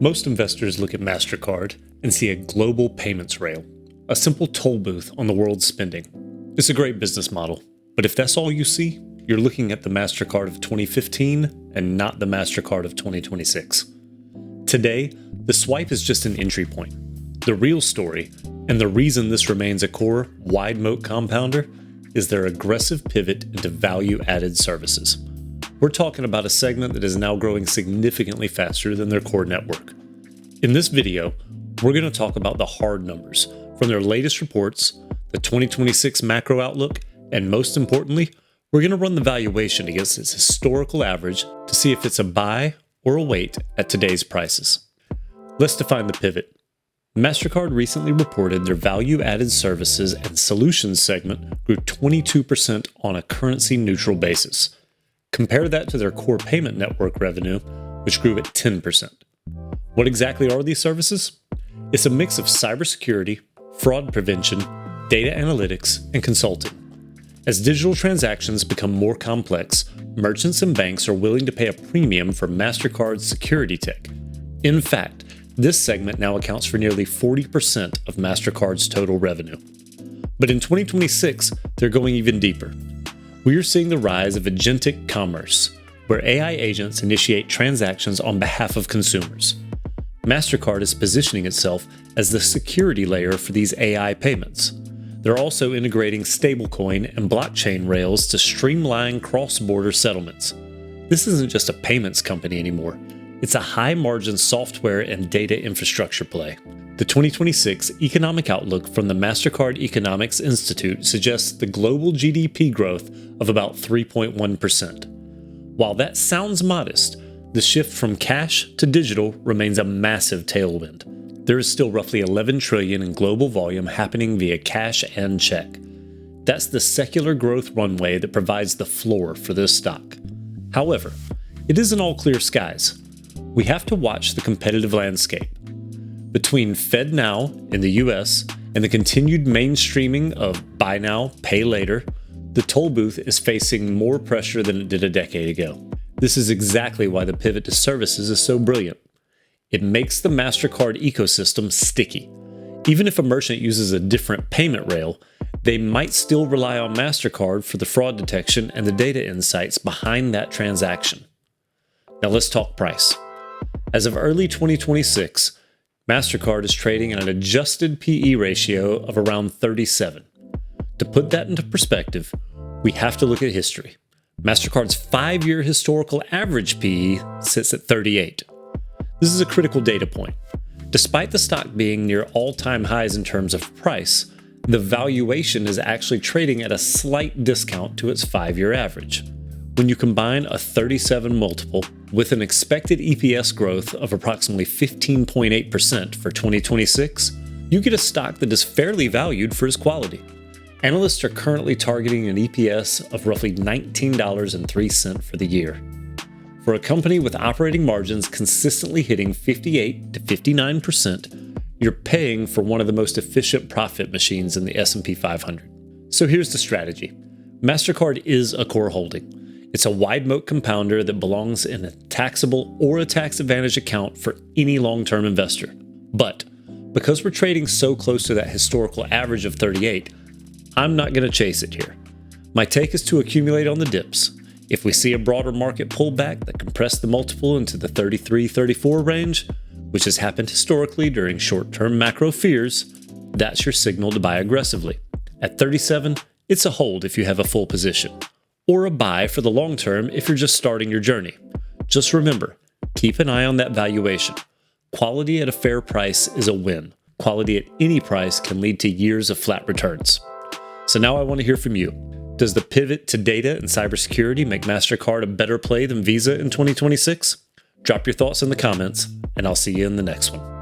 Most investors look at Mastercard and see a global payments rail, a simple toll booth on the world's spending. It's a great business model, but if that's all you see, you're looking at the Mastercard of 2015 and not the Mastercard of 2026. Today, the swipe is just an entry point. The real story, and the reason this remains a core wide-moat compounder, is their aggressive pivot into value-added services. We're talking about a segment that is now growing significantly faster than their core network. In this video, we're going to talk about the hard numbers from their latest reports, the 2026 macro outlook, and most importantly, we're going to run the valuation against its historical average to see if it's a buy or a wait at today's prices. Let's define the pivot. Mastercard recently reported their value-added services and solutions segment grew 22% on a currency-neutral basis. Compare that to their core payment network revenue, which grew at 10%. What exactly are these services? It's a mix of cybersecurity, fraud prevention, data analytics, and consulting. As digital transactions become more complex, merchants and banks are willing to pay a premium for Mastercard's security tech. In fact, this segment now accounts for nearly 40% of Mastercard's total revenue. But in 2026, they're going even deeper. We are seeing the rise of agentic commerce, where AI agents initiate transactions on behalf of consumers. Mastercard is positioning itself as the security layer for these AI payments. They're also integrating stablecoin and blockchain rails to streamline cross-border settlements. This isn't just a payments company anymore. It's a high-margin software and data infrastructure play. The 2026 economic outlook from the Mastercard Economics Institute suggests the global GDP growth of about 3.1%. While that sounds modest, the shift from cash to digital remains a massive tailwind. There is still roughly $11 trillion in global volume happening via cash and check. That's the secular growth runway that provides the floor for this stock. However, it isn't all clear skies. We have to watch the competitive landscape. Between FedNow in the US and the continued mainstreaming of buy now, pay later, the toll booth is facing more pressure than it did a decade ago. This is exactly why the pivot to services is so brilliant. It makes the Mastercard ecosystem sticky. Even if a merchant uses a different payment rail, they might still rely on Mastercard for the fraud detection and the data insights behind that transaction. Now let's talk price. As of early 2026, Mastercard is trading at an adjusted PE ratio of around 37. To put that into perspective, we have to look at history. Mastercard's 5-year historical average PE sits at 38. This is a critical data point. Despite the stock being near all-time highs in terms of price, the valuation is actually trading at a slight discount to its 5-year average. When you combine a 37 multiple with an expected EPS growth of approximately 15.8% for 2026, you get a stock that is fairly valued for its quality. Analysts are currently targeting an EPS of roughly $19.03 for the year. For a company with operating margins consistently hitting 58 to 59%, you're paying for one of the most efficient profit machines in the S&P 500. So here's the strategy. Mastercard is a core holding. It's a wide-moat compounder that belongs in a taxable or a tax-advantaged account for any long-term investor. But because we're trading so close to that historical average of 38, I'm not going to chase it here. My take is to accumulate on the dips. If we see a broader market pullback that compressed the multiple into the 33-34 range, which has happened historically during short-term macro fears, that's your signal to buy aggressively. At 37, it's a hold if you have a full position, or a buy for the long term if you're just starting your journey. Just remember, keep an eye on that valuation. Quality at a fair price is a win. Quality at any price can lead to years of flat returns. So now I want to hear from you. Does the pivot to data and cybersecurity make Mastercard a better play than Visa in 2026? Drop your thoughts in the comments, and I'll see you in the next one.